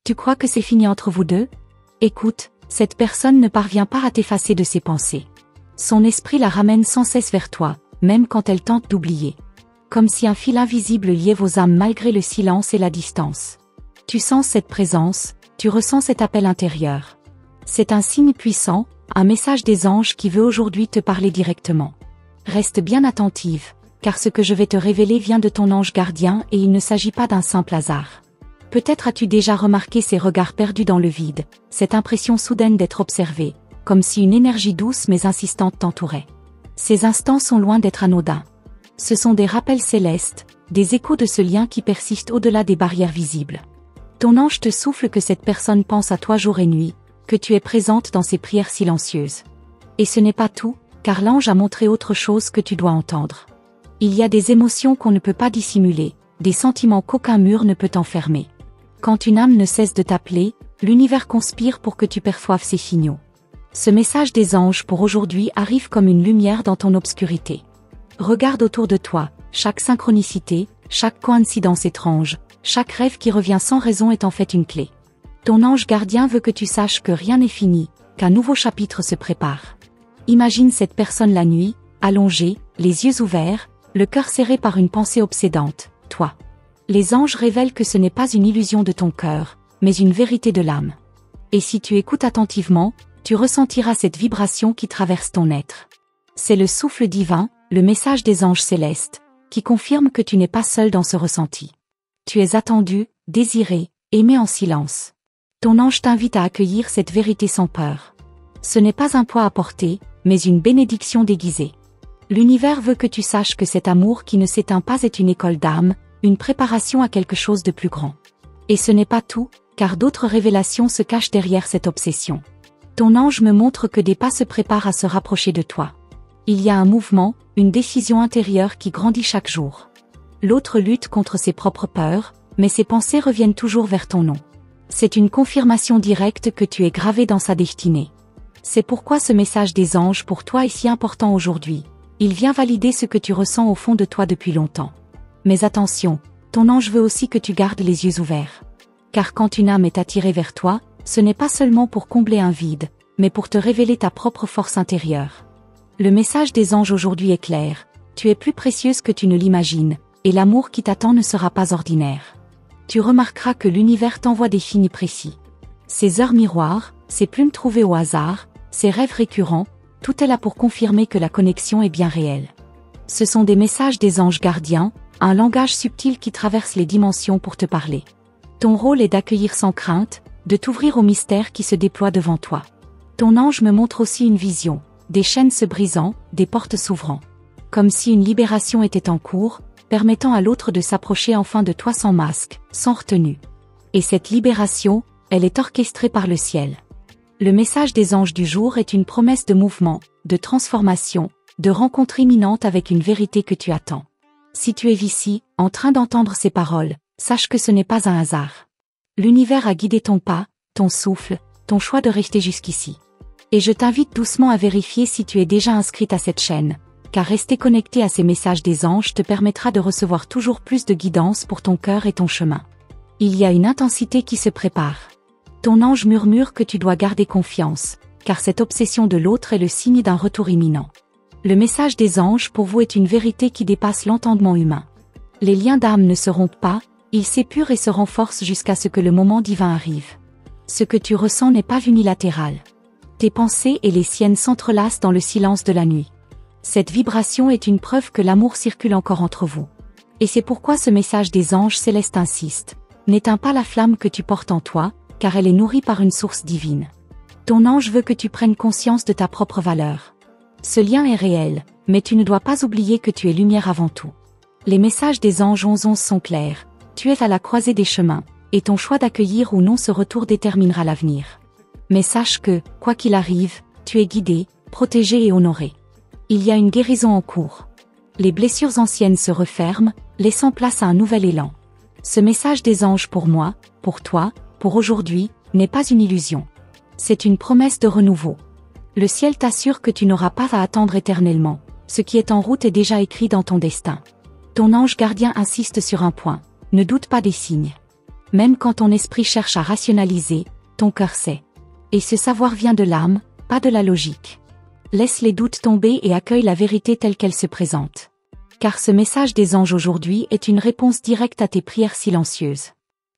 Tu crois que c'est fini entre vous deux? Écoute, cette personne ne parvient pas à t'effacer de ses pensées. Son esprit la ramène sans cesse vers toi, même quand elle tente d'oublier. Comme si un fil invisible liait vos âmes malgré le silence et la distance. Tu sens cette présence, tu ressens cet appel intérieur. C'est un signe puissant, un message des anges qui veut aujourd'hui te parler directement. Reste bien attentive, car ce que je vais te révéler vient de ton ange gardien et il ne s'agit pas d'un simple hasard. Peut-être as-tu déjà remarqué ces regards perdus dans le vide, cette impression soudaine d'être observé, comme si une énergie douce mais insistante t'entourait. Ces instants sont loin d'être anodins. Ce sont des rappels célestes, des échos de ce lien qui persiste au-delà des barrières visibles. Ton ange te souffle que cette personne pense à toi jour et nuit, que tu es présente dans ses prières silencieuses. Et ce n'est pas tout, car l'ange a montré autre chose que tu dois entendre. Il y a des émotions qu'on ne peut pas dissimuler, des sentiments qu'aucun mur ne peut enfermer. Quand une âme ne cesse de t'appeler, l'univers conspire pour que tu perçoives ses signaux. Ce message des anges pour aujourd'hui arrive comme une lumière dans ton obscurité. Regarde autour de toi, chaque synchronicité, chaque coïncidence étrange, chaque rêve qui revient sans raison est en fait une clé. Ton ange gardien veut que tu saches que rien n'est fini, qu'un nouveau chapitre se prépare. Imagine cette personne la nuit, allongée, les yeux ouverts, le cœur serré par une pensée obsédante, toi. Les anges révèlent que ce n'est pas une illusion de ton cœur, mais une vérité de l'âme. Et si tu écoutes attentivement, tu ressentiras cette vibration qui traverse ton être. C'est le souffle divin, le message des anges célestes, qui confirme que tu n'es pas seul dans ce ressenti. Tu es attendu, désiré, aimé en silence. Ton ange t'invite à accueillir cette vérité sans peur. Ce n'est pas un poids à porter, mais une bénédiction déguisée. L'univers veut que tu saches que cet amour qui ne s'éteint pas est une école d'âme, une préparation à quelque chose de plus grand. Et ce n'est pas tout, car d'autres révélations se cachent derrière cette obsession. Ton ange me montre que des pas se préparent à se rapprocher de toi. Il y a un mouvement, une décision intérieure qui grandit chaque jour. L'autre lutte contre ses propres peurs, mais ses pensées reviennent toujours vers ton nom. C'est une confirmation directe que tu es gravé dans sa destinée. C'est pourquoi ce message des anges pour toi est si important aujourd'hui. Il vient valider ce que tu ressens au fond de toi depuis longtemps. Mais attention, ton ange veut aussi que tu gardes les yeux ouverts. Car quand une âme est attirée vers toi, ce n'est pas seulement pour combler un vide, mais pour te révéler ta propre force intérieure. Le message des anges aujourd'hui est clair, tu es plus précieuse que tu ne l'imagines, et l'amour qui t'attend ne sera pas ordinaire. Tu remarqueras que l'univers t'envoie des signes précis. Ces heures miroirs, ces plumes trouvées au hasard, ces rêves récurrents, tout est là pour confirmer que la connexion est bien réelle. Ce sont des messages des anges gardiens, un langage subtil qui traverse les dimensions pour te parler. Ton rôle est d'accueillir sans crainte, de t'ouvrir au mystère qui se déploie devant toi. Ton ange me montre aussi une vision, des chaînes se brisant, des portes s'ouvrant. Comme si une libération était en cours, permettant à l'autre de s'approcher enfin de toi sans masque, sans retenue. Et cette libération, elle est orchestrée par le ciel. Le message des anges du jour est une promesse de mouvement, de transformation, de rencontre imminente avec une vérité que tu attends. Si tu es ici, en train d'entendre ces paroles, sache que ce n'est pas un hasard. L'univers a guidé ton pas, ton souffle, ton choix de rester jusqu'ici. Et je t'invite doucement à vérifier si tu es déjà inscrite à cette chaîne, car rester connecté à ces messages des anges te permettra de recevoir toujours plus de guidance pour ton cœur et ton chemin. Il y a une intensité qui se prépare. Ton ange murmure que tu dois garder confiance, car cette obsession de l'autre est le signe d'un retour imminent. Le message des anges pour vous est une vérité qui dépasse l'entendement humain. Les liens d'âme ne se rompent pas, ils s'épurent et se renforcent jusqu'à ce que le moment divin arrive. Ce que tu ressens n'est pas unilatéral. Tes pensées et les siennes s'entrelacent dans le silence de la nuit. Cette vibration est une preuve que l'amour circule encore entre vous. Et c'est pourquoi ce message des anges célestes insiste. N'éteins pas la flamme que tu portes en toi, car elle est nourrie par une source divine. Ton ange veut que tu prennes conscience de ta propre valeur. Ce lien est réel, mais tu ne dois pas oublier que tu es lumière avant tout. Les messages des anges 11 sont clairs. Tu es à la croisée des chemins, et ton choix d'accueillir ou non ce retour déterminera l'avenir. Mais sache que, quoi qu'il arrive, tu es guidé, protégé et honoré. Il y a une guérison en cours. Les blessures anciennes se referment, laissant place à un nouvel élan. Ce message des anges pour moi, pour toi, pour aujourd'hui, n'est pas une illusion. C'est une promesse de renouveau. Le ciel t'assure que tu n'auras pas à attendre éternellement. Ce qui est en route est déjà écrit dans ton destin. Ton ange gardien insiste sur un point. Ne doute pas des signes. Même quand ton esprit cherche à rationaliser, ton cœur sait. Et ce savoir vient de l'âme, pas de la logique. Laisse les doutes tomber et accueille la vérité telle qu'elle se présente. Car ce message des anges aujourd'hui est une réponse directe à tes prières silencieuses.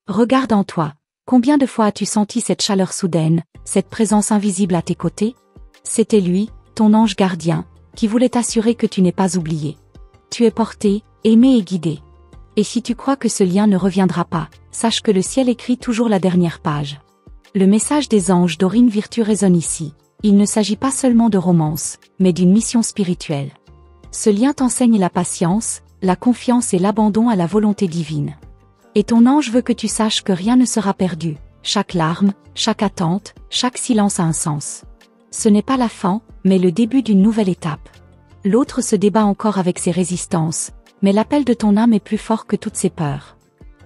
Regarde en toi. Combien de fois as-tu senti cette chaleur soudaine, cette présence invisible à tes côtés? C'était lui, ton ange gardien, qui voulait t'assurer que tu n'es pas oublié. Tu es porté, aimé et guidé. Et si tu crois que ce lien ne reviendra pas, sache que le ciel écrit toujours la dernière page. Le message des anges d'Aurine Virtue résonne ici. Il ne s'agit pas seulement de romance, mais d'une mission spirituelle. Ce lien t'enseigne la patience, la confiance et l'abandon à la volonté divine. Et ton ange veut que tu saches que rien ne sera perdu. Chaque larme, chaque attente, chaque silence a un sens. Ce n'est pas la fin, mais le début d'une nouvelle étape. L'autre se débat encore avec ses résistances, mais l'appel de ton âme est plus fort que toutes ses peurs.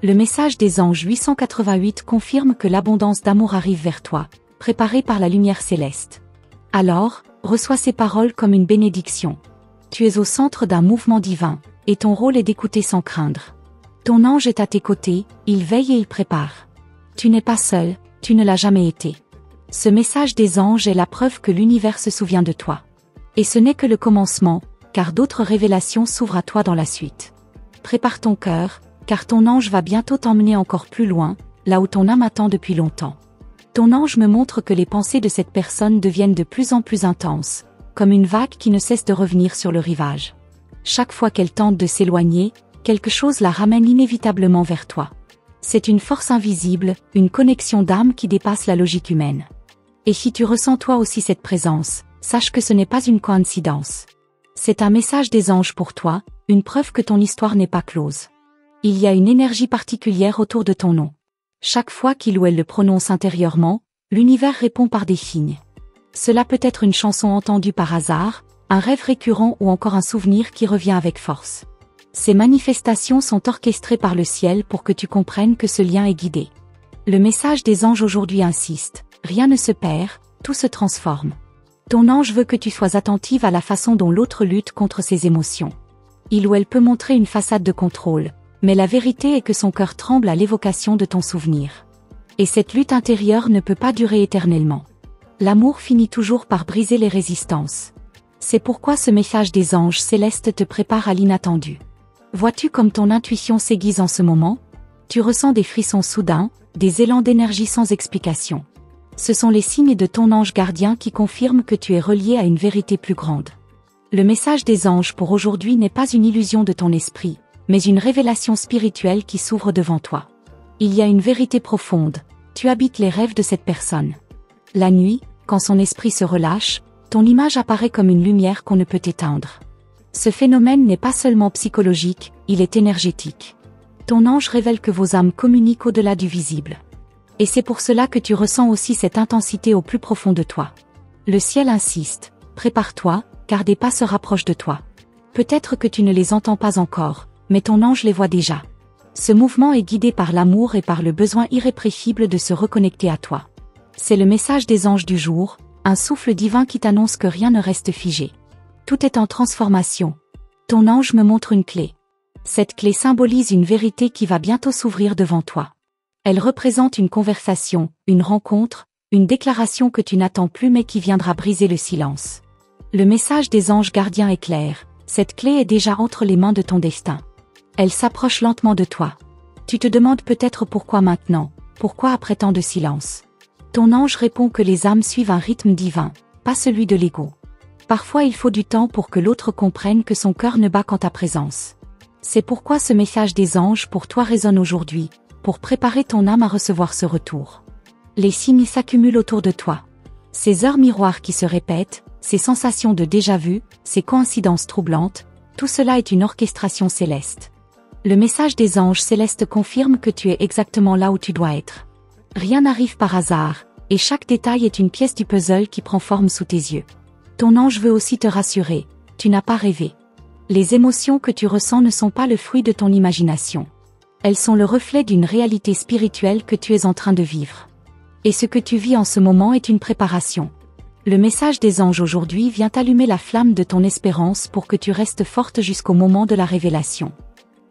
Le message des anges 888 confirme que l'abondance d'amour arrive vers toi, préparée par la lumière céleste. Alors, reçois ces paroles comme une bénédiction. Tu es au centre d'un mouvement divin, et ton rôle est d'écouter sans craindre. Ton ange est à tes côtés, il veille et il prépare. Tu n'es pas seul, tu ne l'as jamais été. Ce message des anges est la preuve que l'univers se souvient de toi. Et ce n'est que le commencement, car d'autres révélations s'ouvrent à toi dans la suite. Prépare ton cœur, car ton ange va bientôt t'emmener encore plus loin, là où ton âme attend depuis longtemps. Ton ange me montre que les pensées de cette personne deviennent de plus en plus intenses, comme une vague qui ne cesse de revenir sur le rivage. Chaque fois qu'elle tente de s'éloigner, quelque chose la ramène inévitablement vers toi. C'est une force invisible, une connexion d'âme qui dépasse la logique humaine. Et si tu ressens toi aussi cette présence, sache que ce n'est pas une coïncidence. C'est un message des anges pour toi, une preuve que ton histoire n'est pas close. Il y a une énergie particulière autour de ton nom. Chaque fois qu'il ou elle le prononce intérieurement, l'univers répond par des signes. Cela peut être une chanson entendue par hasard, un rêve récurrent ou encore un souvenir qui revient avec force. Ces manifestations sont orchestrées par le ciel pour que tu comprennes que ce lien est guidé. Le message des anges aujourd'hui insiste, rien ne se perd, tout se transforme. Ton ange veut que tu sois attentive à la façon dont l'autre lutte contre ses émotions. Il ou elle peut montrer une façade de contrôle, mais la vérité est que son cœur tremble à l'évocation de ton souvenir. Et cette lutte intérieure ne peut pas durer éternellement. L'amour finit toujours par briser les résistances. C'est pourquoi ce message des anges célestes te prépare à l'inattendu. Vois-tu comme ton intuition s'aiguise en ce moment? Tu ressens des frissons soudains, des élans d'énergie sans explication. Ce sont les signes de ton ange gardien qui confirment que tu es relié à une vérité plus grande. Le message des anges pour aujourd'hui n'est pas une illusion de ton esprit, mais une révélation spirituelle qui s'ouvre devant toi. Il y a une vérité profonde, tu habites les rêves de cette personne. La nuit, quand son esprit se relâche, ton image apparaît comme une lumière qu'on ne peut éteindre. Ce phénomène n'est pas seulement psychologique, il est énergétique. Ton ange révèle que vos âmes communiquent au-delà du visible. Et c'est pour cela que tu ressens aussi cette intensité au plus profond de toi. Le ciel insiste, prépare-toi, car des pas se rapprochent de toi. Peut-être que tu ne les entends pas encore, mais ton ange les voit déjà. Ce mouvement est guidé par l'amour et par le besoin irrépressible de se reconnecter à toi. C'est le message des anges du jour, un souffle divin qui t'annonce que rien ne reste figé. Tout est en transformation. Ton ange me montre une clé. Cette clé symbolise une vérité qui va bientôt s'ouvrir devant toi. Elle représente une conversation, une rencontre, une déclaration que tu n'attends plus mais qui viendra briser le silence. Le message des anges gardiens est clair, cette clé est déjà entre les mains de ton destin. Elle s'approche lentement de toi. Tu te demandes peut-être pourquoi maintenant, pourquoi après tant de silence. Ton ange répond que les âmes suivent un rythme divin, pas celui de l'ego. Parfois il faut du temps pour que l'autre comprenne que son cœur ne bat qu'en ta présence. C'est pourquoi ce message des anges pour toi résonne aujourd'hui, pour préparer ton âme à recevoir ce retour. Les signes s'accumulent autour de toi. Ces heures miroirs qui se répètent, ces sensations de déjà-vu, ces coïncidences troublantes, tout cela est une orchestration céleste. Le message des anges célestes confirme que tu es exactement là où tu dois être. Rien n'arrive par hasard, et chaque détail est une pièce du puzzle qui prend forme sous tes yeux. Ton ange veut aussi te rassurer, tu n'as pas rêvé. Les émotions que tu ressens ne sont pas le fruit de ton imagination. Elles sont le reflet d'une réalité spirituelle que tu es en train de vivre. Et ce que tu vis en ce moment est une préparation. Le message des anges aujourd'hui vient allumer la flamme de ton espérance pour que tu restes forte jusqu'au moment de la révélation.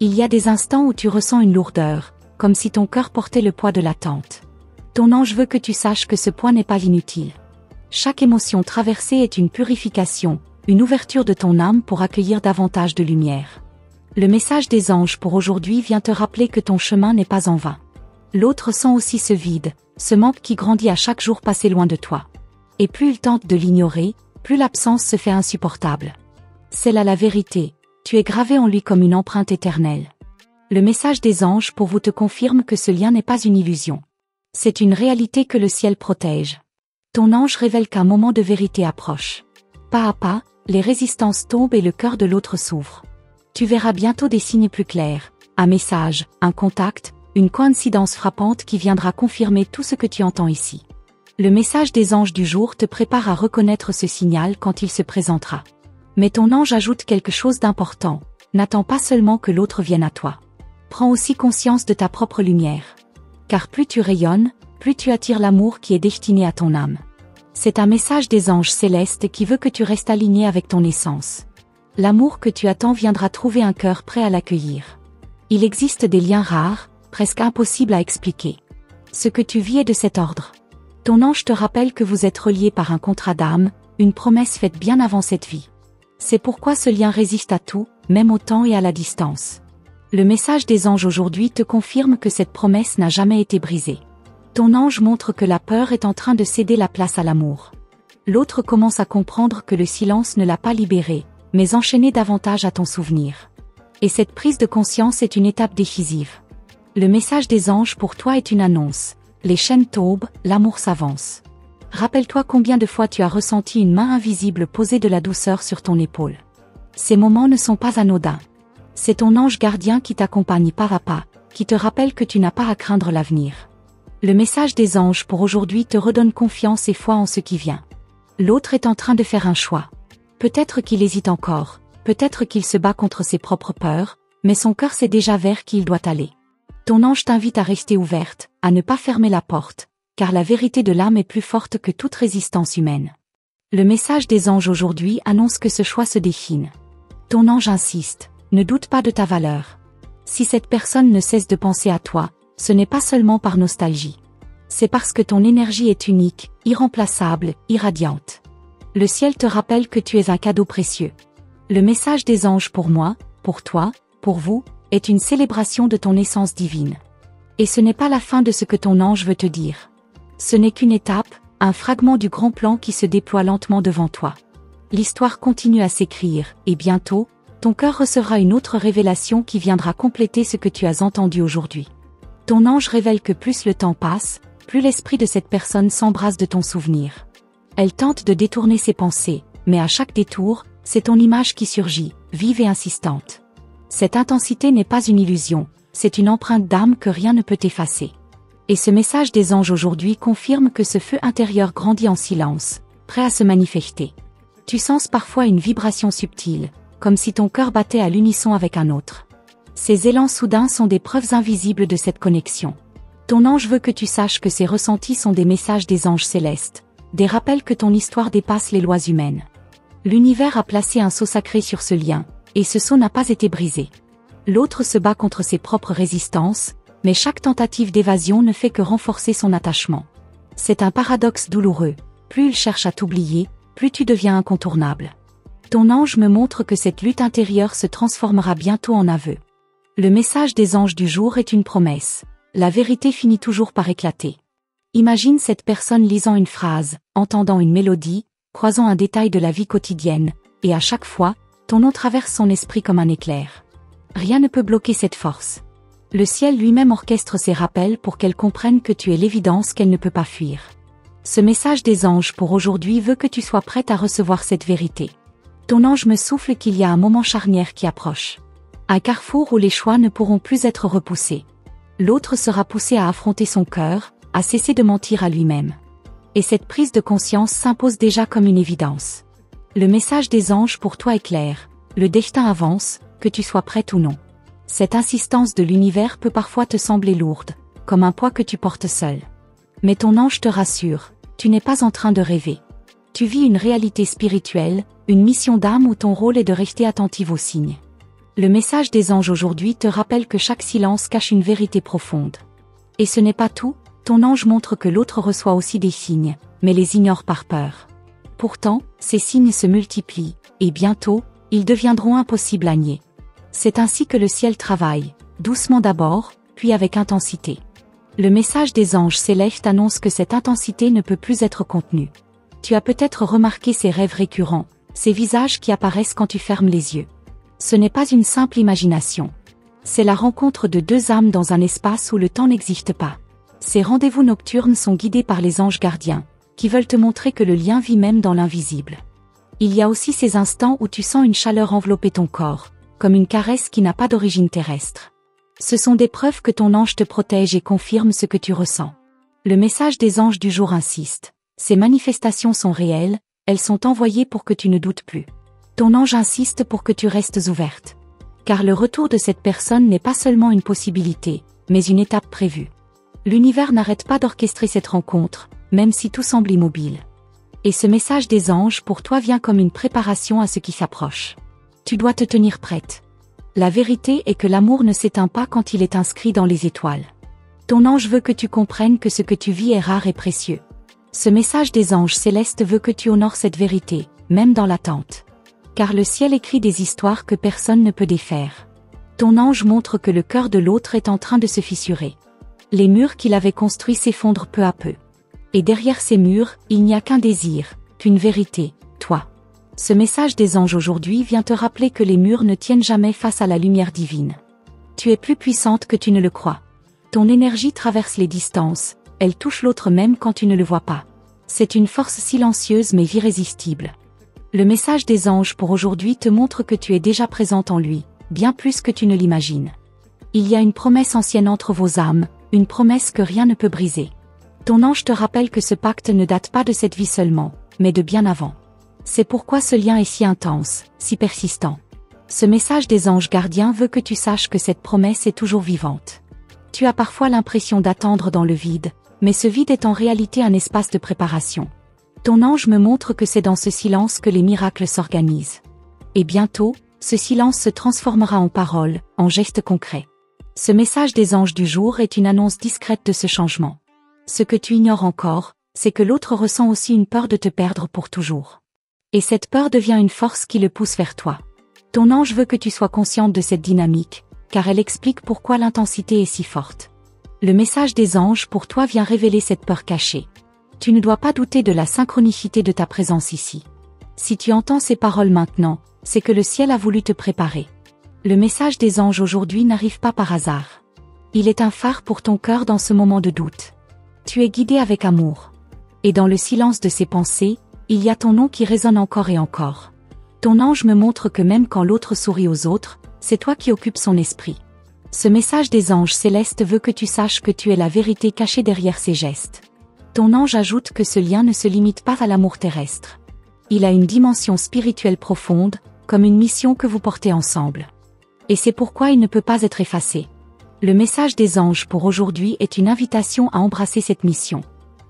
Il y a des instants où tu ressens une lourdeur, comme si ton cœur portait le poids de l'attente. Ton ange veut que tu saches que ce poids n'est pas inutile. Chaque émotion traversée est une purification, une ouverture de ton âme pour accueillir davantage de lumière. Le message des anges pour aujourd'hui vient te rappeler que ton chemin n'est pas en vain. L'autre sent aussi ce vide, ce manque qui grandit à chaque jour passé loin de toi. Et plus il tente de l'ignorer, plus l'absence se fait insupportable. C'est là la vérité, tu es gravé en lui comme une empreinte éternelle. Le message des anges pour vous te confirme que ce lien n'est pas une illusion. C'est une réalité que le ciel protège. Ton ange révèle qu'un moment de vérité approche. Pas à pas, les résistances tombent et le cœur de l'autre s'ouvre. Tu verras bientôt des signes plus clairs, un message, un contact, une coïncidence frappante qui viendra confirmer tout ce que tu entends ici. Le message des anges du jour te prépare à reconnaître ce signal quand il se présentera. Mais ton ange ajoute quelque chose d'important, n'attends pas seulement que l'autre vienne à toi. Prends aussi conscience de ta propre lumière. Car plus tu rayonnes, plus tu attires l'amour qui est destiné à ton âme. C'est un message des anges célestes qui veut que tu restes aligné avec ton essence. L'amour que tu attends viendra trouver un cœur prêt à l'accueillir. Il existe des liens rares, presque impossibles à expliquer. Ce que tu vis est de cet ordre. Ton ange te rappelle que vous êtes reliés par un contrat d'âme, une promesse faite bien avant cette vie. C'est pourquoi ce lien résiste à tout, même au temps et à la distance. Le message des anges aujourd'hui te confirme que cette promesse n'a jamais été brisée. Ton ange montre que la peur est en train de céder la place à l'amour. L'autre commence à comprendre que le silence ne l'a pas libéré, mais enchaîné davantage à ton souvenir. Et cette prise de conscience est une étape décisive. Le message des anges pour toi est une annonce. Les chaînes tombent, l'amour s'avance. Rappelle-toi combien de fois tu as ressenti une main invisible poser de la douceur sur ton épaule. Ces moments ne sont pas anodins. C'est ton ange gardien qui t'accompagne pas à pas, qui te rappelle que tu n'as pas à craindre l'avenir. Le message des anges pour aujourd'hui te redonne confiance et foi en ce qui vient. L'autre est en train de faire un choix. Peut-être qu'il hésite encore, peut-être qu'il se bat contre ses propres peurs, mais son cœur sait déjà vers qui il doit aller. Ton ange t'invite à rester ouverte, à ne pas fermer la porte, car la vérité de l'âme est plus forte que toute résistance humaine. Le message des anges aujourd'hui annonce que ce choix se défine. Ton ange insiste, ne doute pas de ta valeur. Si cette personne ne cesse de penser à toi, ce n'est pas seulement par nostalgie. C'est parce que ton énergie est unique, irremplaçable, irradiante. Le ciel te rappelle que tu es un cadeau précieux. Le message des anges pour moi, pour toi, pour vous, est une célébration de ton essence divine. Et ce n'est pas la fin de ce que ton ange veut te dire. Ce n'est qu'une étape, un fragment du grand plan qui se déploie lentement devant toi. L'histoire continue à s'écrire, et bientôt, ton cœur recevra une autre révélation qui viendra compléter ce que tu as entendu aujourd'hui. Ton ange révèle que plus le temps passe, plus l'esprit de cette personne s'embrasse de ton souvenir. Elle tente de détourner ses pensées, mais à chaque détour, c'est ton image qui surgit, vive et insistante. Cette intensité n'est pas une illusion, c'est une empreinte d'âme que rien ne peut effacer. Et ce message des anges aujourd'hui confirme que ce feu intérieur grandit en silence, prêt à se manifester. Tu sens parfois une vibration subtile, comme si ton cœur battait à l'unisson avec un autre. Ces élans soudains sont des preuves invisibles de cette connexion. Ton ange veut que tu saches que ces ressentis sont des messages des anges célestes, des rappels que ton histoire dépasse les lois humaines. L'univers a placé un sceau sacré sur ce lien, et ce sceau n'a pas été brisé. L'autre se bat contre ses propres résistances, mais chaque tentative d'évasion ne fait que renforcer son attachement. C'est un paradoxe douloureux, plus il cherche à t'oublier, plus tu deviens incontournable. Ton ange me montre que cette lutte intérieure se transformera bientôt en aveu. Le message des anges du jour est une promesse. La vérité finit toujours par éclater. Imagine cette personne lisant une phrase, entendant une mélodie, croisant un détail de la vie quotidienne, et à chaque fois, ton nom traverse son esprit comme un éclair. Rien ne peut bloquer cette force. Le ciel lui-même orchestre ses rappels pour qu'elle comprenne que tu es l'évidence qu'elle ne peut pas fuir. Ce message des anges pour aujourd'hui veut que tu sois prête à recevoir cette vérité. Ton ange me souffle qu'il y a un moment charnière qui approche. Un carrefour où les choix ne pourront plus être repoussés. L'autre sera poussé à affronter son cœur, à cesser de mentir à lui-même. Et cette prise de conscience s'impose déjà comme une évidence. Le message des anges pour toi est clair, le destin avance, que tu sois prête ou non. Cette insistance de l'univers peut parfois te sembler lourde, comme un poids que tu portes seul. Mais ton ange te rassure, tu n'es pas en train de rêver. Tu vis une réalité spirituelle, une mission d'âme où ton rôle est de rester attentive aux signes. Le message des anges aujourd'hui te rappelle que chaque silence cache une vérité profonde. Et ce n'est pas tout, ton ange montre que l'autre reçoit aussi des signes, mais les ignore par peur. Pourtant, ces signes se multiplient, et bientôt, ils deviendront impossibles à nier. C'est ainsi que le ciel travaille, doucement d'abord, puis avec intensité. Le message des anges célestes annonce que cette intensité ne peut plus être contenue. Tu as peut-être remarqué ces rêves récurrents, ces visages qui apparaissent quand tu fermes les yeux. Ce n'est pas une simple imagination. C'est la rencontre de deux âmes dans un espace où le temps n'existe pas. Ces rendez-vous nocturnes sont guidés par les anges gardiens, qui veulent te montrer que le lien vit même dans l'invisible. Il y a aussi ces instants où tu sens une chaleur envelopper ton corps, comme une caresse qui n'a pas d'origine terrestre. Ce sont des preuves que ton ange te protège et confirme ce que tu ressens. Le message des anges du jour insiste. Ces manifestations sont réelles, elles sont envoyées pour que tu ne doutes plus. Ton ange insiste pour que tu restes ouverte. Car le retour de cette personne n'est pas seulement une possibilité, mais une étape prévue. L'univers n'arrête pas d'orchestrer cette rencontre, même si tout semble immobile. Et ce message des anges pour toi vient comme une préparation à ce qui s'approche. Tu dois te tenir prête. La vérité est que l'amour ne s'éteint pas quand il est inscrit dans les étoiles. Ton ange veut que tu comprennes que ce que tu vis est rare et précieux. Ce message des anges célestes veut que tu honores cette vérité, même dans l'attente. Car le ciel écrit des histoires que personne ne peut défaire. Ton ange montre que le cœur de l'autre est en train de se fissurer. Les murs qu'il avait construits s'effondrent peu à peu. Et derrière ces murs, il n'y a qu'un désir, qu'une vérité, toi. Ce message des anges aujourd'hui vient te rappeler que les murs ne tiennent jamais face à la lumière divine. Tu es plus puissante que tu ne le crois. Ton énergie traverse les distances, elle touche l'autre même quand tu ne le vois pas. C'est une force silencieuse mais irrésistible. Le message des anges pour aujourd'hui te montre que tu es déjà présente en lui, bien plus que tu ne l'imagines. Il y a une promesse ancienne entre vos âmes, une promesse que rien ne peut briser. Ton ange te rappelle que ce pacte ne date pas de cette vie seulement, mais de bien avant. C'est pourquoi ce lien est si intense, si persistant. Ce message des anges gardiens veut que tu saches que cette promesse est toujours vivante. Tu as parfois l'impression d'attendre dans le vide, mais ce vide est en réalité un espace de préparation. Ton ange me montre que c'est dans ce silence que les miracles s'organisent. Et bientôt, ce silence se transformera en paroles, en gestes concrets. Ce message des anges du jour est une annonce discrète de ce changement. Ce que tu ignores encore, c'est que l'autre ressent aussi une peur de te perdre pour toujours. Et cette peur devient une force qui le pousse vers toi. Ton ange veut que tu sois consciente de cette dynamique, car elle explique pourquoi l'intensité est si forte. Le message des anges pour toi vient révéler cette peur cachée. Tu ne dois pas douter de la synchronicité de ta présence ici. Si tu entends ces paroles maintenant, c'est que le ciel a voulu te préparer. Le message des anges aujourd'hui n'arrive pas par hasard. Il est un phare pour ton cœur dans ce moment de doute. Tu es guidé avec amour. Et dans le silence de ces pensées, il y a ton nom qui résonne encore et encore. Ton ange me montre que même quand l'autre sourit aux autres, c'est toi qui occupes son esprit. Ce message des anges célestes veut que tu saches que tu es la vérité cachée derrière ces gestes. Ton ange ajoute que ce lien ne se limite pas à l'amour terrestre. Il a une dimension spirituelle profonde, comme une mission que vous portez ensemble. Et c'est pourquoi il ne peut pas être effacé. Le message des anges pour aujourd'hui est une invitation à embrasser cette mission.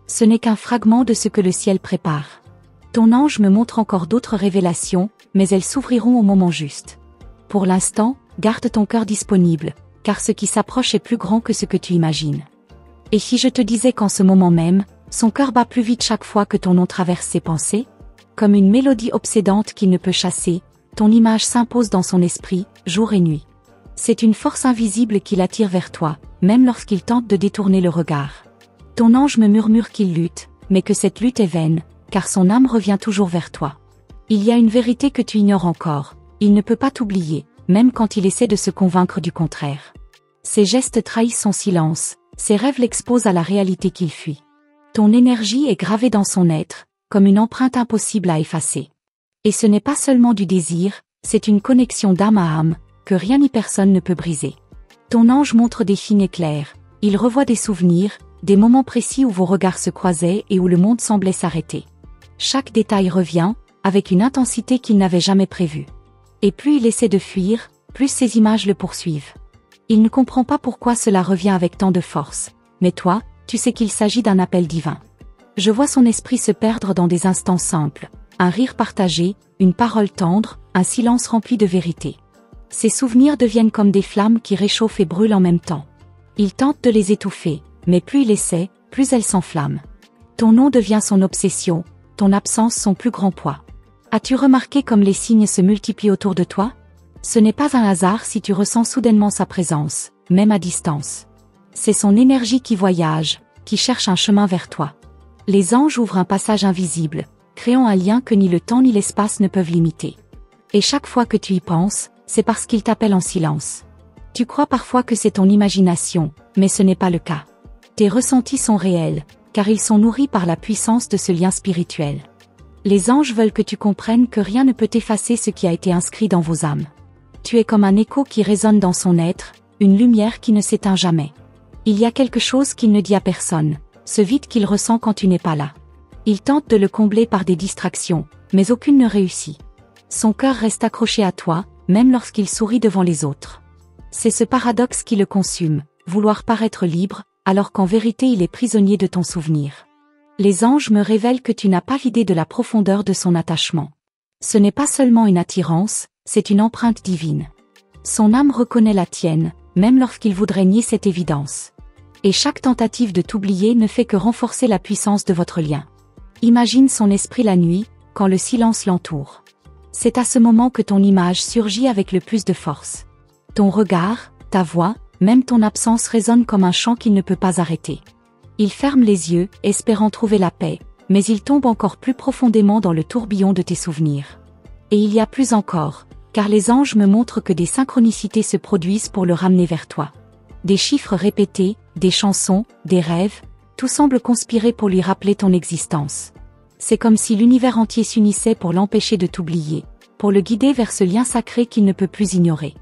Ce n'est qu'un fragment de ce que le ciel prépare. Ton ange me montre encore d'autres révélations, mais elles s'ouvriront au moment juste. Pour l'instant, garde ton cœur disponible, car ce qui s'approche est plus grand que ce que tu imagines. Et si je te disais qu'en ce moment même, son cœur bat plus vite chaque fois que ton nom traverse ses pensées? Comme une mélodie obsédante qu'il ne peut chasser, ton image s'impose dans son esprit, jour et nuit. C'est une force invisible qui l'attire vers toi, même lorsqu'il tente de détourner le regard. Ton ange me murmure qu'il lutte, mais que cette lutte est vaine, car son âme revient toujours vers toi. Il y a une vérité que tu ignores encore, il ne peut pas t'oublier, même quand il essaie de se convaincre du contraire. Ses gestes trahissent son silence, ses rêves l'exposent à la réalité qu'il fuit. Ton énergie est gravée dans son être, comme une empreinte impossible à effacer. Et ce n'est pas seulement du désir, c'est une connexion d'âme à âme, que rien ni personne ne peut briser. Ton ange montre des signes clairs, il revoit des souvenirs, des moments précis où vos regards se croisaient et où le monde semblait s'arrêter. Chaque détail revient, avec une intensité qu'il n'avait jamais prévue. Et plus il essaie de fuir, plus ces images le poursuivent. Il ne comprend pas pourquoi cela revient avec tant de force, mais toi, tu sais qu'il s'agit d'un appel divin. Je vois son esprit se perdre dans des instants simples, un rire partagé, une parole tendre, un silence rempli de vérité. Ces souvenirs deviennent comme des flammes qui réchauffent et brûlent en même temps. Il tente de les étouffer, mais plus il essaie, plus elles s'enflamment. Ton nom devient son obsession, ton absence son plus grand poids. As-tu remarqué comme les signes se multiplient autour de toi? Ce n'est pas un hasard si tu ressens soudainement sa présence, même à distance. C'est son énergie qui voyage, qui cherche un chemin vers toi. Les anges ouvrent un passage invisible, créant un lien que ni le temps ni l'espace ne peuvent limiter. Et chaque fois que tu y penses, c'est parce qu'il t'appelle en silence. Tu crois parfois que c'est ton imagination, mais ce n'est pas le cas. Tes ressentis sont réels, car ils sont nourris par la puissance de ce lien spirituel. Les anges veulent que tu comprennes que rien ne peut effacer ce qui a été inscrit dans vos âmes. Tu es comme un écho qui résonne dans son être, une lumière qui ne s'éteint jamais. Il y a quelque chose qu'il ne dit à personne, ce vide qu'il ressent quand tu n'es pas là. Il tente de le combler par des distractions, mais aucune ne réussit. Son cœur reste accroché à toi, même lorsqu'il sourit devant les autres. C'est ce paradoxe qui le consume, vouloir paraître libre, alors qu'en vérité il est prisonnier de ton souvenir. Les anges me révèlent que tu n'as pas l'idée de la profondeur de son attachement. Ce n'est pas seulement une attirance, c'est une empreinte divine. Son âme reconnaît la tienne, même lorsqu'il voudrait nier cette évidence. Et chaque tentative de t'oublier ne fait que renforcer la puissance de votre lien. Imagine son esprit la nuit, quand le silence l'entoure. C'est à ce moment que ton image surgit avec le plus de force. Ton regard, ta voix, même ton absence résonnent comme un chant qu'il ne peut pas arrêter. Il ferme les yeux, espérant trouver la paix, mais il tombe encore plus profondément dans le tourbillon de tes souvenirs. Et il y a plus encore, car les anges me montrent que des synchronicités se produisent pour le ramener vers toi. Des chiffres répétés, des chansons, des rêves, tout semble conspirer pour lui rappeler ton existence. C'est comme si l'univers entier s'unissait pour l'empêcher de t'oublier, pour le guider vers ce lien sacré qu'il ne peut plus ignorer.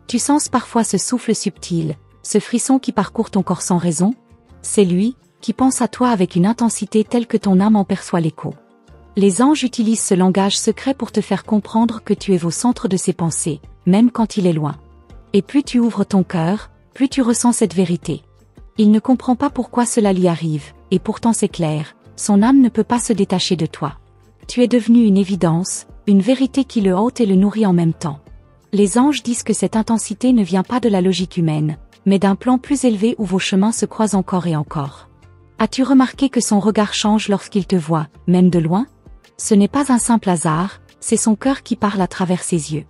Tu sens parfois ce souffle subtil, ce frisson qui parcourt ton corps sans raison? C'est lui, qui pense à toi avec une intensité telle que ton âme en perçoit l'écho. Les anges utilisent ce langage secret pour te faire comprendre que tu es au centre de ses pensées, même quand il est loin. Et plus tu ouvres ton cœur, plus tu ressens cette vérité. Il ne comprend pas pourquoi cela lui arrive, et pourtant c'est clair, son âme ne peut pas se détacher de toi. Tu es devenu une évidence, une vérité qui le hante et le nourrit en même temps. Les anges disent que cette intensité ne vient pas de la logique humaine, mais d'un plan plus élevé où vos chemins se croisent encore et encore. As-tu remarqué que son regard change lorsqu'il te voit, même de loin? Ce n'est pas un simple hasard, c'est son cœur qui parle à travers ses yeux.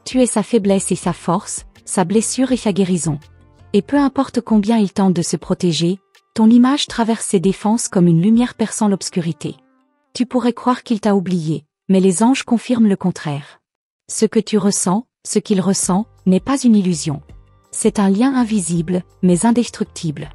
Tu es sa faiblesse et sa force, sa blessure et sa guérison. Et peu importe combien il tente de se protéger, ton image traverse ses défenses comme une lumière perçant l'obscurité. Tu pourrais croire qu'il t'a oublié, mais les anges confirment le contraire. Ce que tu ressens, ce qu'il ressent, n'est pas une illusion. C'est un lien invisible, mais indestructible.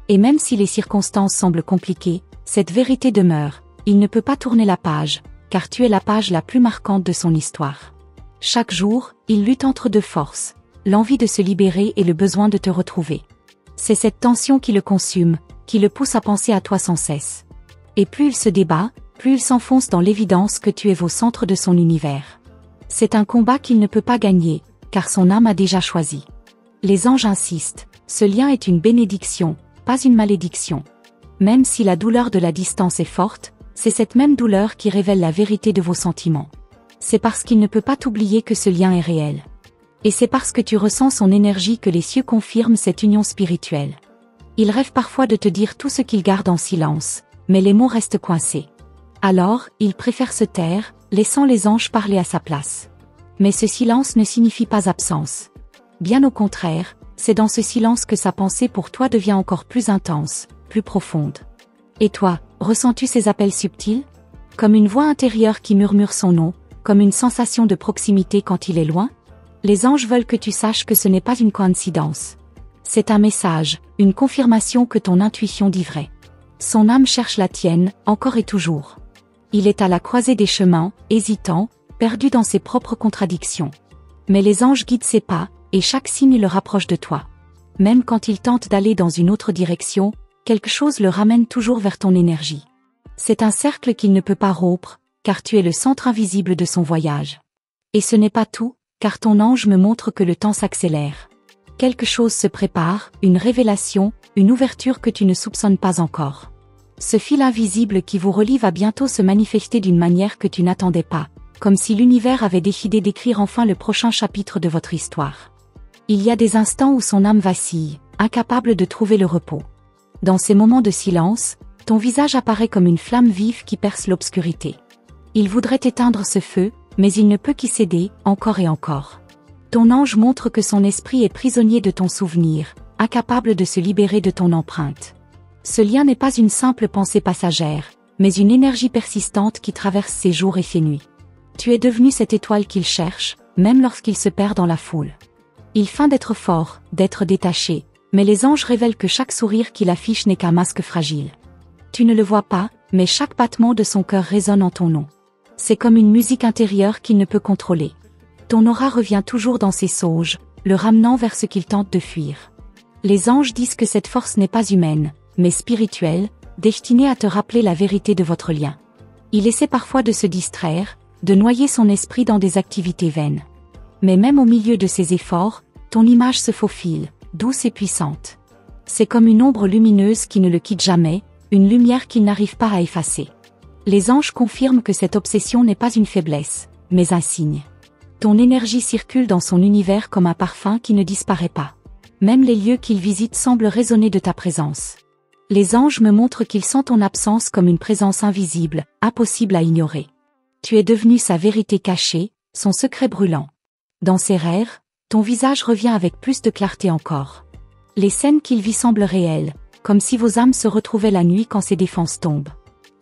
Et même si les circonstances semblent compliquées, cette vérité demeure, il ne peut pas tourner la page, car tu es la page la plus marquante de son histoire. Chaque jour, il lutte entre deux forces, l'envie de se libérer et le besoin de te retrouver. C'est cette tension qui le consume, qui le pousse à penser à toi sans cesse. Et plus il se débat, plus il s'enfonce dans l'évidence que tu es au centre de son univers. C'est un combat qu'il ne peut pas gagner, car son âme a déjà choisi. Les anges insistent, ce lien est une bénédiction, pas une malédiction. Même si la douleur de la distance est forte, c'est cette même douleur qui révèle la vérité de vos sentiments. C'est parce qu'il ne peut pas t'oublier que ce lien est réel. Et c'est parce que tu ressens son énergie que les cieux confirment cette union spirituelle. Il rêve parfois de te dire tout ce qu'il garde en silence, mais les mots restent coincés. Alors, il préfère se taire, laissant les anges parler à sa place. Mais ce silence ne signifie pas absence. Bien au contraire, c'est dans ce silence que sa pensée pour toi devient encore plus intense, plus profonde. Et toi, ressens-tu ces appels subtils? Comme une voix intérieure qui murmure son nom, comme une sensation de proximité quand il est loin? Les anges veulent que tu saches que ce n'est pas une coïncidence. C'est un message, une confirmation que ton intuition dit vrai. Son âme cherche la tienne, encore et toujours. Il est à la croisée des chemins, hésitant, perdu dans ses propres contradictions. Mais les anges guident ses pas, et chaque signe le rapproche de toi. Même quand il tente d'aller dans une autre direction, quelque chose le ramène toujours vers ton énergie. C'est un cercle qu'il ne peut pas rompre, car tu es le centre invisible de son voyage. Et ce n'est pas tout, car ton ange me montre que le temps s'accélère. Quelque chose se prépare, une révélation, une ouverture que tu ne soupçonnes pas encore. Ce fil invisible qui vous relie va bientôt se manifester d'une manière que tu n'attendais pas, comme si l'univers avait décidé d'écrire enfin le prochain chapitre de votre histoire. Il y a des instants où son âme vacille, incapable de trouver le repos. Dans ces moments de silence, ton visage apparaît comme une flamme vive qui perce l'obscurité. Il voudrait éteindre ce feu, mais il ne peut qu'y céder, encore et encore. Ton ange montre que son esprit est prisonnier de ton souvenir, incapable de se libérer de ton empreinte. Ce lien n'est pas une simple pensée passagère, mais une énergie persistante qui traverse ses jours et ses nuits. Tu es devenu cette étoile qu'il cherche, même lorsqu'il se perd dans la foule. Il feint d'être fort, d'être détaché, mais les anges révèlent que chaque sourire qu'il affiche n'est qu'un masque fragile. Tu ne le vois pas, mais chaque battement de son cœur résonne en ton nom. C'est comme une musique intérieure qu'il ne peut contrôler. Ton aura revient toujours dans ses sauges, le ramenant vers ce qu'il tente de fuir. Les anges disent que cette force n'est pas humaine, mais spirituelle, destinée à te rappeler la vérité de votre lien. Il essaie parfois de se distraire, de noyer son esprit dans des activités vaines. Mais même au milieu de ses efforts, ton image se faufile, douce et puissante. C'est comme une ombre lumineuse qui ne le quitte jamais, une lumière qu'il n'arrive pas à effacer. Les anges confirment que cette obsession n'est pas une faiblesse, mais un signe. Ton énergie circule dans son univers comme un parfum qui ne disparaît pas. Même les lieux qu'il visite semblent résonner de ta présence. Les anges me montrent qu'ils sentent ton absence comme une présence invisible, impossible à ignorer. Tu es devenu sa vérité cachée, son secret brûlant. Dans ses rêves, ton visage revient avec plus de clarté encore. Les scènes qu'il vit semblent réelles, comme si vos âmes se retrouvaient la nuit quand ses défenses tombent.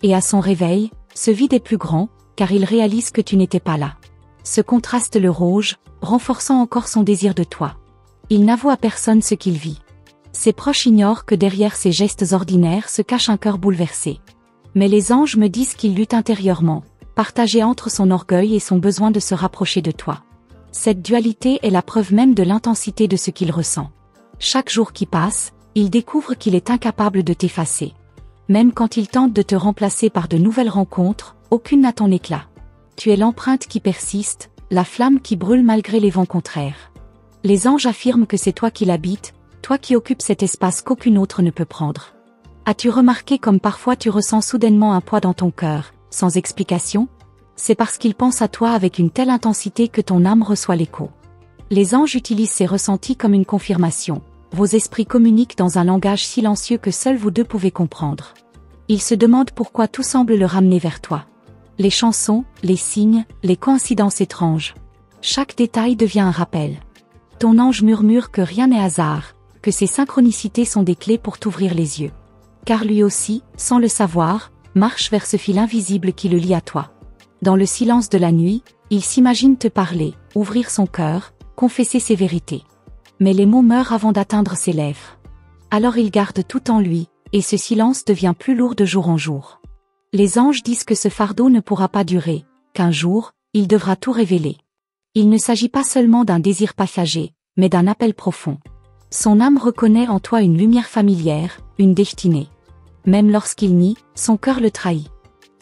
Et à son réveil, ce vide est plus grand, car il réalise que tu n'étais pas là. Ce contraste le ronge, renforçant encore son désir de toi. Il n'avoue à personne ce qu'il vit. Ses proches ignorent que derrière ces gestes ordinaires se cache un cœur bouleversé. Mais les anges me disent qu'il lutte intérieurement, partagé entre son orgueil et son besoin de se rapprocher de toi. Cette dualité est la preuve même de l'intensité de ce qu'il ressent. Chaque jour qui passe, il découvre qu'il est incapable de t'effacer. Même quand il tente de te remplacer par de nouvelles rencontres, aucune n'a ton éclat. Tu es l'empreinte qui persiste, la flamme qui brûle malgré les vents contraires. Les anges affirment que c'est toi qui l'habites, toi qui occupes cet espace qu'aucune autre ne peut prendre. As-tu remarqué comme parfois tu ressens soudainement un poids dans ton cœur, sans explication? C'est parce qu'il pense à toi avec une telle intensité que ton âme reçoit l'écho. Les anges utilisent ces ressentis comme une confirmation. Vos esprits communiquent dans un langage silencieux que seuls vous deux pouvez comprendre. Ils se demandent pourquoi tout semble le ramener vers toi. Les chansons, les signes, les coïncidences étranges. Chaque détail devient un rappel. Ton ange murmure que rien n'est hasard, que ces synchronicités sont des clés pour t'ouvrir les yeux. Car lui aussi, sans le savoir, marche vers ce fil invisible qui le lie à toi. Dans le silence de la nuit, il s'imagine te parler, ouvrir son cœur, confesser ses vérités. Mais les mots meurent avant d'atteindre ses lèvres. Alors il garde tout en lui, et ce silence devient plus lourd de jour en jour. Les anges disent que ce fardeau ne pourra pas durer, qu'un jour, il devra tout révéler. Il ne s'agit pas seulement d'un désir passager, mais d'un appel profond. Son âme reconnaît en toi une lumière familière, une destinée. Même lorsqu'il nie, son cœur le trahit.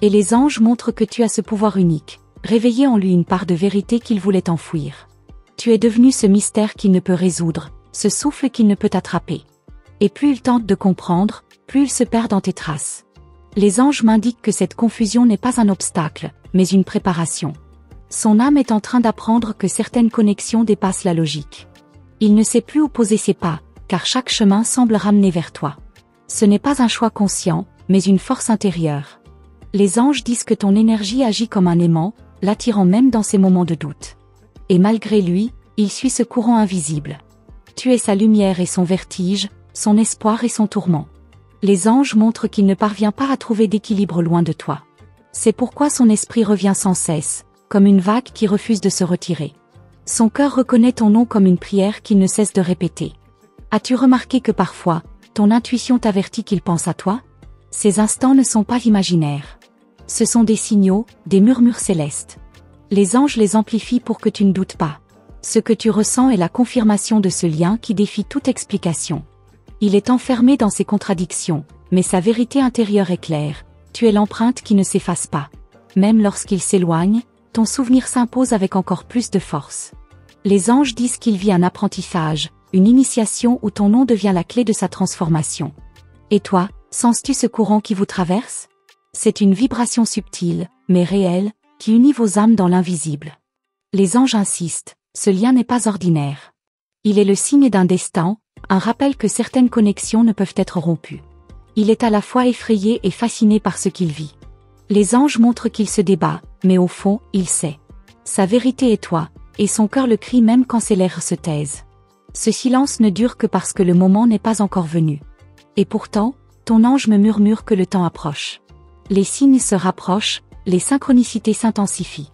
Et les anges montrent que tu as ce pouvoir unique, réveiller en lui une part de vérité qu'il voulait enfouir. Tu es devenu ce mystère qu'il ne peut résoudre, ce souffle qu'il ne peut attraper. Et plus il tente de comprendre, plus il se perd dans tes traces. Les anges m'indiquent que cette confusion n'est pas un obstacle, mais une préparation. Son âme est en train d'apprendre que certaines connexions dépassent la logique. Il ne sait plus où poser ses pas, car chaque chemin semble ramener vers toi. Ce n'est pas un choix conscient, mais une force intérieure. Les anges disent que ton énergie agit comme un aimant, l'attirant même dans ses moments de doute. Et malgré lui, il suit ce courant invisible. Tu es sa lumière et son vertige, son espoir et son tourment. Les anges montrent qu'il ne parvient pas à trouver d'équilibre loin de toi. C'est pourquoi son esprit revient sans cesse, comme une vague qui refuse de se retirer. Son cœur reconnaît ton nom comme une prière qu'il ne cesse de répéter. As-tu remarqué que parfois, ton intuition t'avertit qu'il pense à toi? Ces instants ne sont pas imaginaires. Ce sont des signaux, des murmures célestes. Les anges les amplifient pour que tu ne doutes pas. Ce que tu ressens est la confirmation de ce lien qui défie toute explication. Il est enfermé dans ses contradictions, mais sa vérité intérieure est claire. Tu es l'empreinte qui ne s'efface pas. Même lorsqu'il s'éloigne, ton souvenir s'impose avec encore plus de force. Les anges disent qu'il vit un apprentissage, une initiation où ton nom devient la clé de sa transformation. Et toi, sens-tu ce courant qui vous traverse? C'est une vibration subtile, mais réelle, qui unit vos âmes dans l'invisible. Les anges insistent, ce lien n'est pas ordinaire. Il est le signe d'un destin, un rappel que certaines connexions ne peuvent être rompues. Il est à la fois effrayé et fasciné par ce qu'il vit. Les anges montrent qu'il se débat, mais au fond, il sait. Sa vérité est toi, et son cœur le crie même quand ses lèvres se taisent. Ce silence ne dure que parce que le moment n'est pas encore venu. Et pourtant, ton ange me murmure que le temps approche. Les signes se rapprochent, les synchronicités s'intensifient.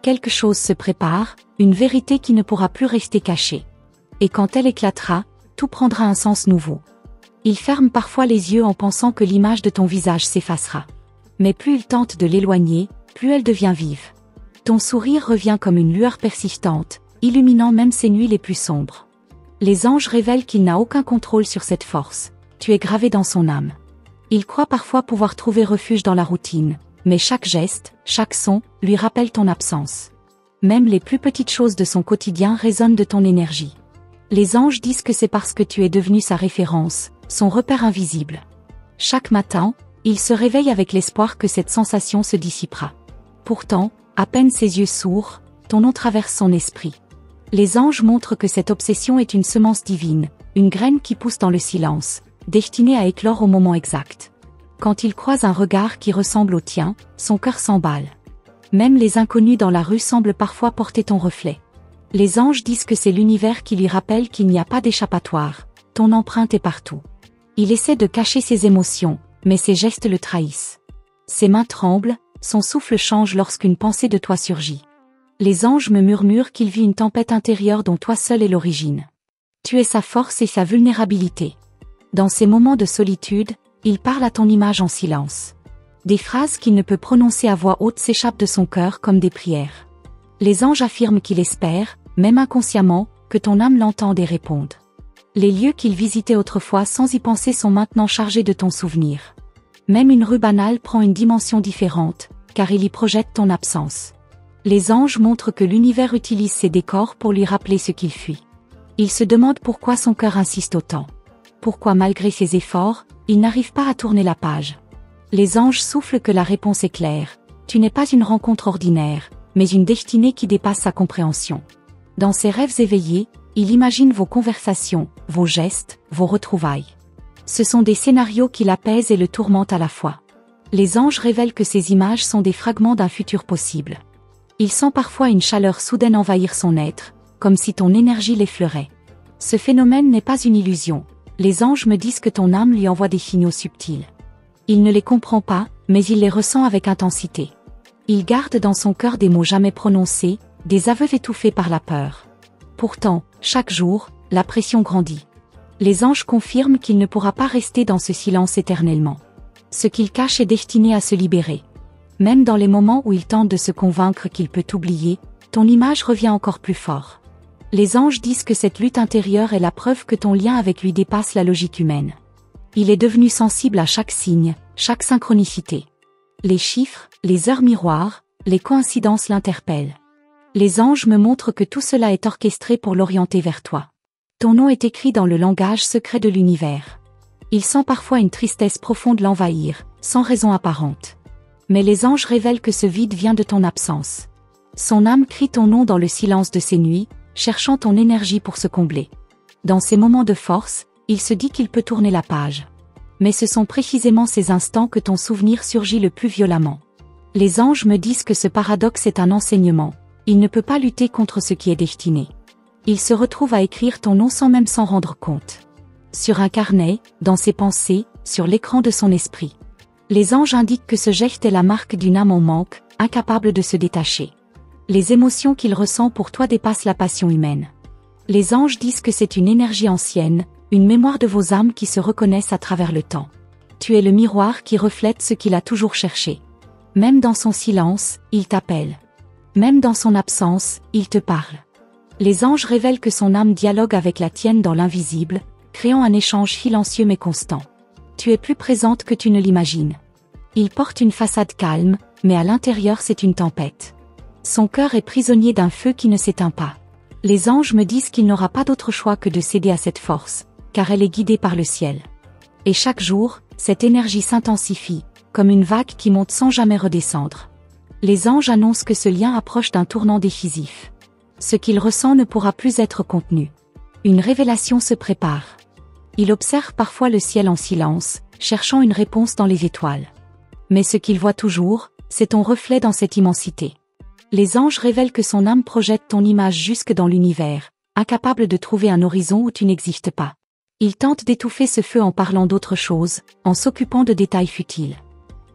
Quelque chose se prépare, une vérité qui ne pourra plus rester cachée. Et quand elle éclatera, tout prendra un sens nouveau. Il ferme parfois les yeux en pensant que l'image de ton visage s'effacera. Mais plus il tente de l'éloigner, plus elle devient vive. Ton sourire revient comme une lueur persistante, illuminant même ses nuits les plus sombres. Les anges révèlent qu'il n'a aucun contrôle sur cette force. Tu es gravé dans son âme. Il croit parfois pouvoir trouver refuge dans la routine, mais chaque geste, chaque son, lui rappelle ton absence. Même les plus petites choses de son quotidien résonnent de ton énergie. Les anges disent que c'est parce que tu es devenu sa référence, son repère invisible. Chaque matin, il se réveille avec l'espoir que cette sensation se dissipera. Pourtant, à peine ses yeux s'ouvrent, ton nom traverse son esprit. Les anges montrent que cette obsession est une semence divine, une graine qui pousse dans le silence, destinée à éclore au moment exact. Quand il croise un regard qui ressemble au tien, son cœur s'emballe. Même les inconnus dans la rue semblent parfois porter ton reflet. Les anges disent que c'est l'univers qui lui rappelle qu'il n'y a pas d'échappatoire, ton empreinte est partout. Il essaie de cacher ses émotions, mais ses gestes le trahissent. Ses mains tremblent, son souffle change lorsqu'une pensée de toi surgit. Les anges me murmurent qu'il vit une tempête intérieure dont toi seul est l'origine. Tu es sa force et sa vulnérabilité. Dans ces moments de solitude, il parle à ton image en silence. Des phrases qu'il ne peut prononcer à voix haute s'échappent de son cœur comme des prières. Les anges affirment qu'il espère, même inconsciemment, que ton âme l'entende et réponde. Les lieux qu'il visitait autrefois sans y penser sont maintenant chargés de ton souvenir. Même une rue banale prend une dimension différente, car il y projette ton absence. Les anges montrent que l'univers utilise ces décors pour lui rappeler ce qu'il fuit. Il se demande pourquoi son cœur insiste autant. Pourquoi malgré ses efforts, il n'arrive pas à tourner la page. Les anges soufflent que la réponse est claire. Tu n'es pas une rencontre ordinaire, mais une destinée qui dépasse sa compréhension. Dans ses rêves éveillés, il imagine vos conversations, vos gestes, vos retrouvailles. Ce sont des scénarios qui l'apaisent et le tourmentent à la fois. Les anges révèlent que ces images sont des fragments d'un futur possible. Il sent parfois une chaleur soudaine envahir son être, comme si ton énergie l'effleurait. Ce phénomène n'est pas une illusion. Les anges me disent que ton âme lui envoie des signaux subtils. Il ne les comprend pas, mais il les ressent avec intensité. Il garde dans son cœur des mots jamais prononcés, des aveux étouffés par la peur. Pourtant, chaque jour, la pression grandit. Les anges confirment qu'il ne pourra pas rester dans ce silence éternellement. Ce qu'il cache est destiné à se libérer. Même dans les moments où il tente de se convaincre qu'il peut t'oublier, ton image revient encore plus fort. Les anges disent que cette lutte intérieure est la preuve que ton lien avec lui dépasse la logique humaine. Il est devenu sensible à chaque signe, chaque synchronicité. Les chiffres, les heures miroirs, les coïncidences l'interpellent. Les anges me montrent que tout cela est orchestré pour l'orienter vers toi. Ton nom est écrit dans le langage secret de l'univers. Il sent parfois une tristesse profonde l'envahir, sans raison apparente. Mais les anges révèlent que ce vide vient de ton absence. Son âme crie ton nom dans le silence de ses nuits, cherchant ton énergie pour se combler. Dans ces moments de force, il se dit qu'il peut tourner la page. Mais ce sont précisément ces instants que ton souvenir surgit le plus violemment. Les anges me disent que ce paradoxe est un enseignement. Il ne peut pas lutter contre ce qui est destiné. Il se retrouve à écrire ton nom sans même s'en rendre compte. Sur un carnet, dans ses pensées, sur l'écran de son esprit. Les anges indiquent que ce geste est la marque d'une âme en manque, incapable de se détacher. Les émotions qu'il ressent pour toi dépassent la passion humaine. Les anges disent que c'est une énergie ancienne, une mémoire de vos âmes qui se reconnaissent à travers le temps. Tu es le miroir qui reflète ce qu'il a toujours cherché. Même dans son silence, il t'appelle. Même dans son absence, il te parle. Les anges révèlent que son âme dialogue avec la tienne dans l'invisible, créant un échange silencieux mais constant. Tu es plus présente que tu ne l'imagines. Il porte une façade calme, mais à l'intérieur c'est une tempête. Son cœur est prisonnier d'un feu qui ne s'éteint pas. Les anges me disent qu'il n'aura pas d'autre choix que de céder à cette force, car elle est guidée par le ciel. Et chaque jour, cette énergie s'intensifie, comme une vague qui monte sans jamais redescendre. Les anges annoncent que ce lien approche d'un tournant décisif. Ce qu'il ressent ne pourra plus être contenu. Une révélation se prépare. Il observe parfois le ciel en silence, cherchant une réponse dans les étoiles. Mais ce qu'il voit toujours, c'est ton reflet dans cette immensité. Les anges révèlent que son âme projette ton image jusque dans l'univers, incapable de trouver un horizon où tu n'existes pas. Il tente d'étouffer ce feu en parlant d'autre chose, en s'occupant de détails futiles.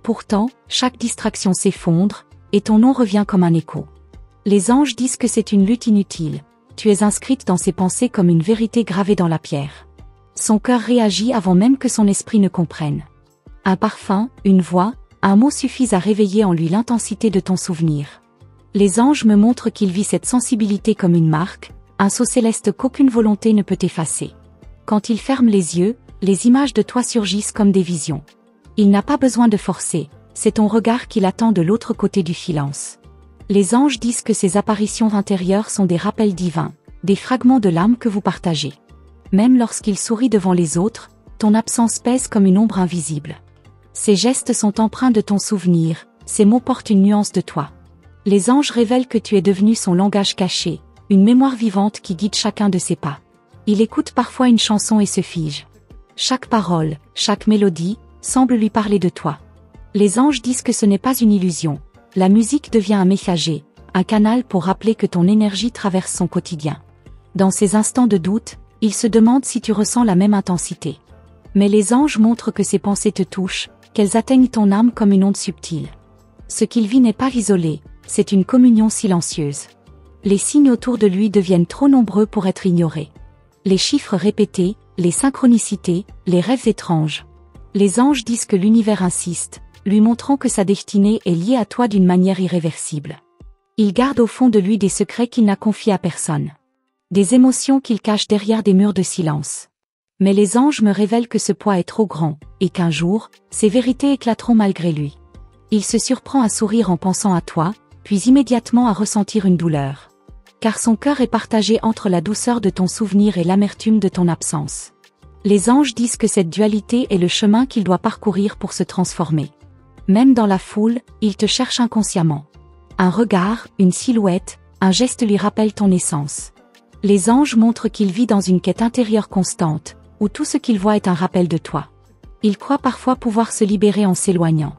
Pourtant, chaque distraction s'effondre, et ton nom revient comme un écho. Les anges disent que c'est une lutte inutile, tu es inscrite dans ses pensées comme une vérité gravée dans la pierre. Son cœur réagit avant même que son esprit ne comprenne. Un parfum, une voix, un mot suffisent à réveiller en lui l'intensité de ton souvenir. Les anges me montrent qu'il vit cette sensibilité comme une marque, un sceau céleste qu'aucune volonté ne peut effacer. Quand il ferme les yeux, les images de toi surgissent comme des visions. Il n'a pas besoin de forcer, c'est ton regard qui l'attend de l'autre côté du silence. Les anges disent que ces apparitions intérieures sont des rappels divins, des fragments de l'âme que vous partagez. Même lorsqu'il sourit devant les autres, ton absence pèse comme une ombre invisible. Ses gestes sont empreints de ton souvenir, ses mots portent une nuance de toi. Les anges révèlent que tu es devenu son langage caché, une mémoire vivante qui guide chacun de ses pas. Il écoute parfois une chanson et se fige. Chaque parole, chaque mélodie, semble lui parler de toi. Les anges disent que ce n'est pas une illusion. La musique devient un messager, un canal pour rappeler que ton énergie traverse son quotidien. Dans ces instants de doute, il se demande si tu ressens la même intensité. Mais les anges montrent que ces pensées te touchent, qu'elles atteignent ton âme comme une onde subtile. Ce qu'il vit n'est pas isolé, c'est une communion silencieuse. Les signes autour de lui deviennent trop nombreux pour être ignorés. Les chiffres répétés, les synchronicités, les rêves étranges. Les anges disent que l'univers insiste, lui montrant que sa destinée est liée à toi d'une manière irréversible. Il garde au fond de lui des secrets qu'il n'a confiés à personne. Des émotions qu'il cache derrière des murs de silence. Mais les anges me révèlent que ce poids est trop grand, et qu'un jour, ces vérités éclateront malgré lui. Il se surprend à sourire en pensant à toi, puis immédiatement à ressentir une douleur. Car son cœur est partagé entre la douceur de ton souvenir et l'amertume de ton absence. Les anges disent que cette dualité est le chemin qu'il doit parcourir pour se transformer. Même dans la foule, il te cherche inconsciemment. Un regard, une silhouette, un geste lui rappellent ton essence. Les anges montrent qu'il vit dans une quête intérieure constante, où tout ce qu'il voit est un rappel de toi. Il croit parfois pouvoir se libérer en s'éloignant.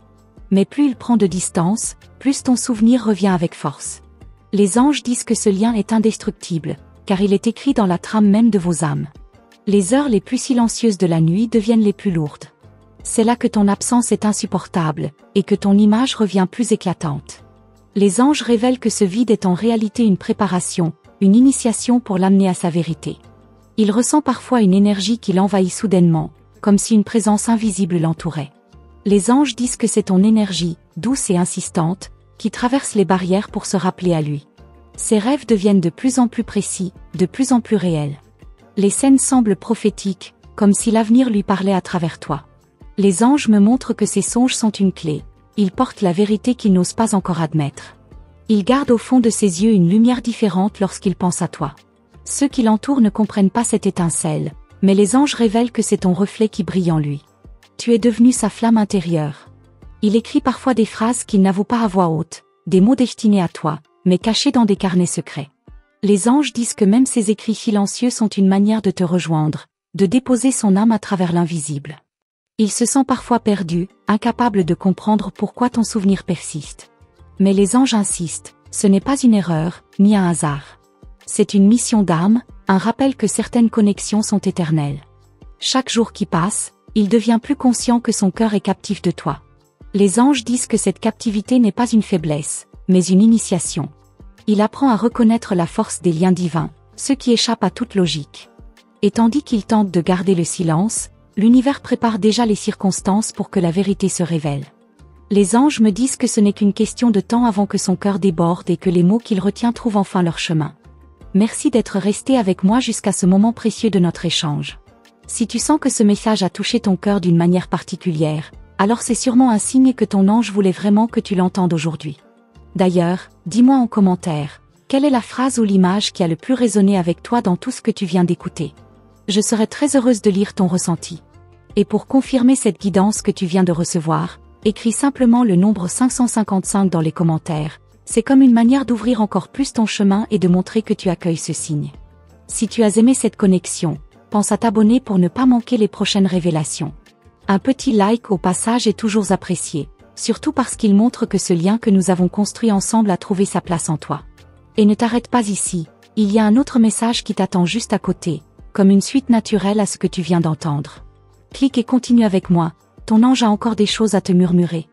Mais plus il prend de distance, plus ton souvenir revient avec force. Les anges disent que ce lien est indestructible, car il est écrit dans la trame même de vos âmes. Les heures les plus silencieuses de la nuit deviennent les plus lourdes. C'est là que ton absence est insupportable, et que ton image revient plus éclatante. Les anges révèlent que ce vide est en réalité une préparation, une initiation pour l'amener à sa vérité. Il ressent parfois une énergie qui l'envahit soudainement, comme si une présence invisible l'entourait. Les anges disent que c'est ton énergie, douce et insistante, qui traverse les barrières pour se rappeler à lui. Ses rêves deviennent de plus en plus précis, de plus en plus réels. Les scènes semblent prophétiques, comme si l'avenir lui parlait à travers toi. Les anges me montrent que ces songes sont une clé. Ils portent la vérité qu'il n'ose pas encore admettre. Il garde au fond de ses yeux une lumière différente lorsqu'il pense à toi. Ceux qui l'entourent ne comprennent pas cette étincelle, mais les anges révèlent que c'est ton reflet qui brille en lui. Tu es devenu sa flamme intérieure. Il écrit parfois des phrases qu'il n'avoue pas à voix haute, des mots destinés à toi, mais cachés dans des carnets secrets. Les anges disent que même ces écrits silencieux sont une manière de te rejoindre, de déposer son âme à travers l'invisible. Il se sent parfois perdu, incapable de comprendre pourquoi ton souvenir persiste. Mais les anges insistent, ce n'est pas une erreur, ni un hasard. C'est une mission d'âme, un rappel que certaines connexions sont éternelles. Chaque jour qui passe, il devient plus conscient que son cœur est captif de toi. Les anges disent que cette captivité n'est pas une faiblesse, mais une initiation. Il apprend à reconnaître la force des liens divins, ceux qui échappent à toute logique. Et tandis qu'il tente de garder le silence, l'univers prépare déjà les circonstances pour que la vérité se révèle. Les anges me disent que ce n'est qu'une question de temps avant que son cœur déborde et que les mots qu'il retient trouvent enfin leur chemin. Merci d'être resté avec moi jusqu'à ce moment précieux de notre échange. Si tu sens que ce message a touché ton cœur d'une manière particulière, alors c'est sûrement un signe que ton ange voulait vraiment que tu l'entendes aujourd'hui. D'ailleurs, dis-moi en commentaire, quelle est la phrase ou l'image qui a le plus résonné avec toi dans tout ce que tu viens d'écouter. Je serai très heureuse de lire ton ressenti. Et pour confirmer cette guidance que tu viens de recevoir, Écris simplement le nombre 555 dans les commentaires. C'est comme une manière d'ouvrir encore plus ton chemin et de montrer que tu accueilles ce signe. Si tu as aimé cette connexion, pense à t'abonner pour ne pas manquer les prochaines révélations. Un petit like au passage est toujours apprécié, surtout parce qu'il montre que ce lien que nous avons construit ensemble a trouvé sa place en toi. Et ne t'arrête pas ici, il y a un autre message qui t'attend juste à côté, comme une suite naturelle à ce que tu viens d'entendre. Clique et continue avec moi, ton ange a encore des choses à te murmurer.